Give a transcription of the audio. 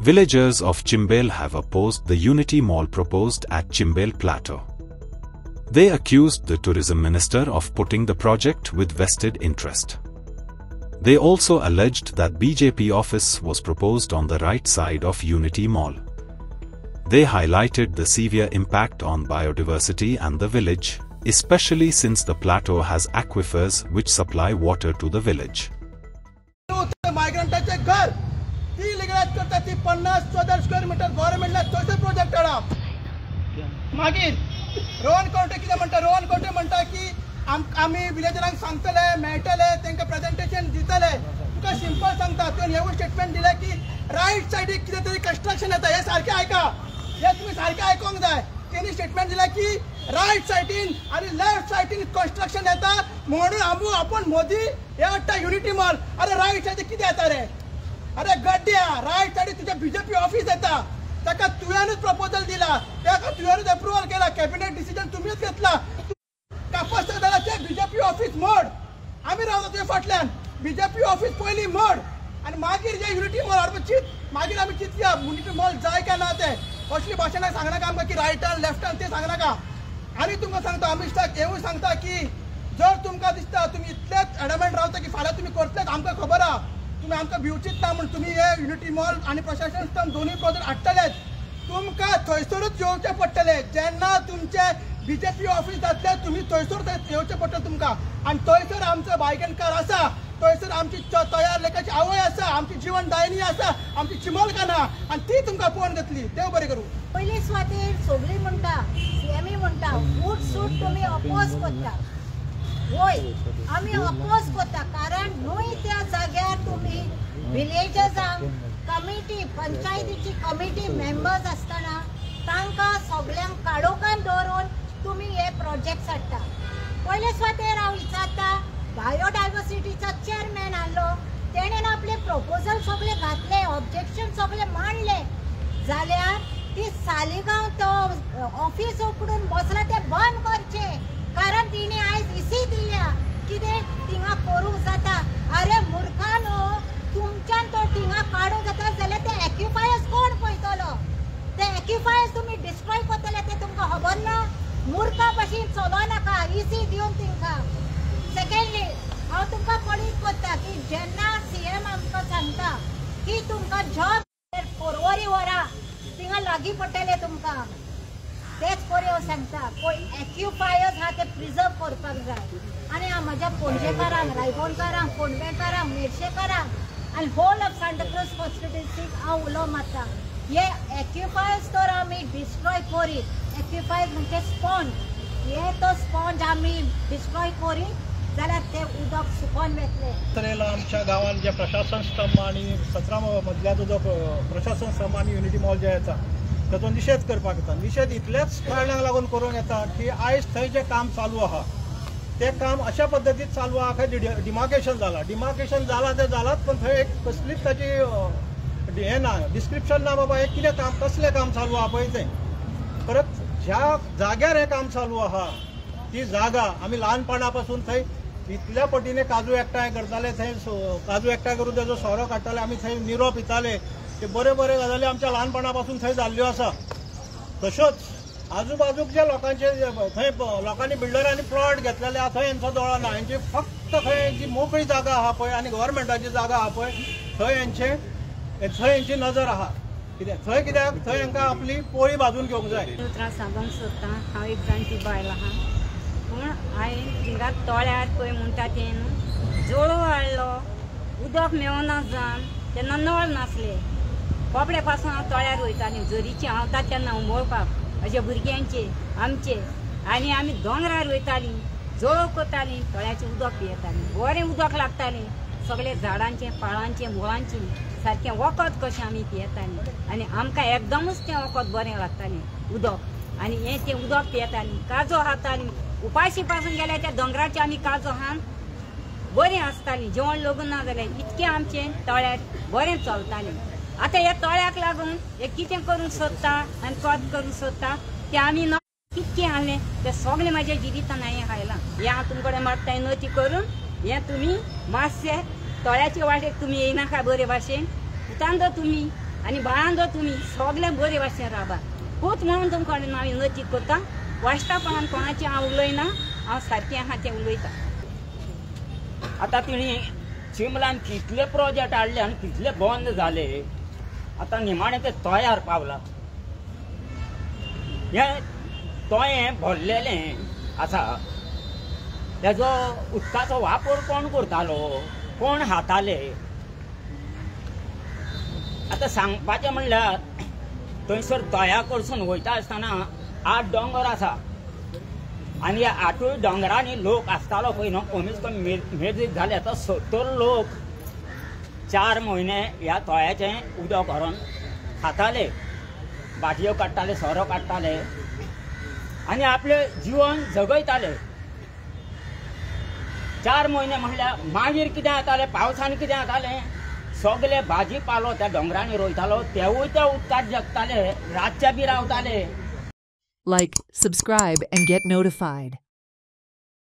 Villagers of Chimbail have opposed the Unity Mall proposed at Chimbail Plateau. They accused the tourism minister of putting the project with vested interest. They also alleged that BJP office was proposed on the right side of Unity Mall. They highlighted the severe impact on biodiversity and the village, especially since the plateau has aquifers which supply water to the village. ती लिगलात करता ती 50,000 square metre गव्हर्नमेंटला तोच project हाडा मागीर रोहन कवटे कितें म्हणटा रोहन कवटे म्हणटा की आमी विलेजरांक सांगतले मेळटले तांकां प्रेजेंटेशन दितले तुका सिंपल सांगता तुवें हेवूय स्टेटमेंट दिलें की रायट सायडीक कितें तरी कंस्ट्रक्शन येता हे सारकें आयका हे तुमी सारकें आयकोंक जाय तेणी स्टेटमेंट दिलें की रायट सायडीन आनी लेफ्ट सायडीन कंस्ट्रक्शन येता म्हणून आपूण मोदी हे हाडटा युनिटी मॉल अरे रायट सायडीक कितें येता रे अरे गड्ड्या राइट साइड तुझे बीजेपी ऑफिस येता ताका तुवेंच प्रपोजल दिला ताका तुवेंच अप्रूवल केला कॅबिनेट डिसिजन तुम्हीच घेतला कापस्त दलाचे बीजेपी ऑफिस मोड आम्ही रावता तुझ्या फाटल्यान बीजेपी ऑफिस पयली मोड आणि मागीर जे युनिटी मॉल हाडप चित मागीर आमी चिंतया युनिटी मॉल जाय काय ना ते असली भाशणां सांगनाका आमकां की रायटान लेफ्टान ते सांगनाका आनी तुमकां सांगता अमित शाह हेवूय सांगता की जर तुमकां दिसता तुमी इतलेच एडमेंट रावता की फाल्यां तुमी करतलेच आमकां खबर आहा तुम्ही आमकां भिवचीत ना म्हणून तुम्ही हे युनिटी मॉल आणि प्रशासन स्तंभ दोन्ही प्रोजेक्ट हाडटलेच तुमकां थंयसरूच येवचें पडटलें जेन्ना तुमचे बीजेपी ऑफिस जातले तुम्ही थंयसर येवचें पडटलें तुमकां आनी थंयसर आमचो भायगणकार आसा थंयसर आमची तयार लेखाची आवय आसा आमची जीवनदायिनी आसा आमची चिमलकाना आनी ती तुमकां पळोवन घेतली देव बरें करूं पयली सुवातेर सगळीं म्हणटा सीएमए म्हणटा फूट सूट तुमी अपोज करता होय आम्ही अपोज करता कारण न्हय त्या जाग्यार तुम्ही विलेजर्सांक कमिटी पंचायतीची कमिटी मेंबर्स आसतना तांकां सगळ्यांक काडोकान दवरून तुमी हे प्रोजेक्ट हाडटा पयले सुवातेर हांव विचारता बायोडायवर्सिटीचो चेअरमॅन आहलो तेणेन आपले प्रपोजल सगळे घातले ऑब्जेक्शन सगळे मांडले जाल्यार ती सालिगांव तो ऑफिस उकडून बसला ते बंद करचे कारण तिने आयज इसी दिल्या कितें थिंगा करूंक जाता अरे मूर्खानो तुमच्यान तो थिंगा काडूंक जाता जाल्यार ते एक्युपायर्स कोण पळयतलो ते एक्युपायर्स तुमी डिस्ट्रॉय करतले ते तुमकां खबर ना मूर्खा भशेन चलो नाका इसी दिवन तिंका सेकंडली हांव तुमकां पळीत करता की जेन्ना सीएम आमकां सांगता की तुमकां जॉब परवरी व्हरा थिंगा लागीं पडटले तुमकां तेच पर्याय सांगता पण एक्युपायर्स हा ते प्रिजर्व करपाक जाय आनी हांव म्हाज्या पणजेकारांक रायबोणकारांक फोंडवेकारांक मेर्शेकारांक आनी होल ऑफ सांताक्रूज कॉन्स्टिट्युएन्सीक हांव उलो मारता हे एक्युपायर्स तर आमी डिस्ट्रॉय करीत एक्युपायर्स म्हणजे स्पॉन्ज हे तो स्पॉन्ज आमी डिस्ट्रॉय करीत जाल्यार ते उदक सुकोवन वेतले तरेला आमच्या गांवांत जे प्रशासन स्तंभ आणि 17 मजल्याचो जो प्रशासन स्तंभ आणि युनिटी मॉल जे येता ताचो निशेध करपाक येता निशेध इतलेच कारणांक लागून करूंक येता की आयज थंय जें काम चालू आहा ते काम अशा पद्दतीन चालू आहा खंय डिमार्केशन जाला ते जालाच पण थंय एक कसलीच ताची हे ना डिस्क्रिप्शन ना बाबा एक कितें काम कसलें काम चालू आहा पळय तें परत ज्या जाग्यार हें काम चालू आहा ती जागा आमी ल्हानपणा पासून थंय इतल्या पटीने काजू एकठांय करताले थंय काजू एकठांय करून ताजो सोरो काडटाले आमी थंय निरो पिताले ते बरे गजाली आमच्या ल्हानपणा पासून थंय जाल्ल्यो आसा तश्योच आजूबाजूक जे लोकांचे थंय लोकांनी बिल्डरांनी प्लॉट घेतलेले आहा थंय हेंचो दोळो ना हेंची फक्त खंय जी मोकळी जागा आहा पळय आनी गव्हर्मेंटाची जागा आहा पळय थंय हेंची नजर आहा थंय कित्याक थंय हांकां आपली पोळी भाजून घेवंक जाय उतरां सांगूंक सोदता हांव एक जाणटी बायल आहा पूण हांवें थिंगा तळ्यार पळय म्हणटा तें जोळो हाडलो उदक मेळना जावन तेन्ना नळ नासले कोपडे पासून हांव तळ्यार वयतालें झरीचे हांवता तेन्ना उमळपाक अशे भुरग्यांचे आमचे आनी आमी दोंगरार वयतालीं जोळो करतालीं तळ्याचें उदक पियेतालीं बरें उदक लागतालें सगळे झाडांचें पाळांचें मुळांचें सारकें वखद कशें आमी पियेतालीं आनी आमकां एकदमूच तें वखद बरें लागतालें उदक आनी हें तें उदक पियेतालीं काजो खातालीं उपाशी पासून गेल्यार त्या दोंगराचे आमी काजो खावन बरें आसतालीं जेवण लागून ना जाल्यार इतकें आमचें तळ्यार बरें चलतालें आतां ह्या तळ्याक लागून हे कितें करूंक सोदता आनी कद करूंक सोदता तें आमी न कितकें आहलें तें सगळें म्हाज्या जिवितान हांवें खायलां हें हांव तुमचे कडेन मागता नोती करून हें तुमी मातशें तळ्याचे वाटेक तुमी येयनाका बरे भाशेन उतांदो तुमी आनी बाळांदो तुमी सगळे बरे भाशेन राबा पूत म्हणून तुमकां हांव विनंती करता वाश्टापणान कोणाचें हांव उलयना हांव सारकें आहा तें उलयतां आतां तिणी चिंबलान कितले प्रोजेक्ट हाडले आनी कितले बंद जाले आतां निमाणें तें तयार पावलां हें तोयें भरलेलें आसा तेजो उदकाचो वापर कोण करतालो कोण हाताले आतां सांगपाचें म्हणल्यार थंयसर तया कडसून वयता आसतना 8 दोंगर आसा आनी ह्या 8 दोंगरांनी लोक आसतालो पळय न्हू कमीच कमी मेजीक जाले आतां 70 लोक 4 म्हयने ह्या तळ्याचें उदक व्हरोन खाताले बाटयो काडटाले सोरो काडटाले आनी आपलें जिवन जगयताले 4 म्हयने म्हणल्यार मागीर कितें जातालें पावसान कितें जातालें सगळे भाजी पालो त्या डोंगरांनी रोयतालो तेवूय त्या उदकांत जगताले रातचे बी रावताले Like, subscribe, and get notified.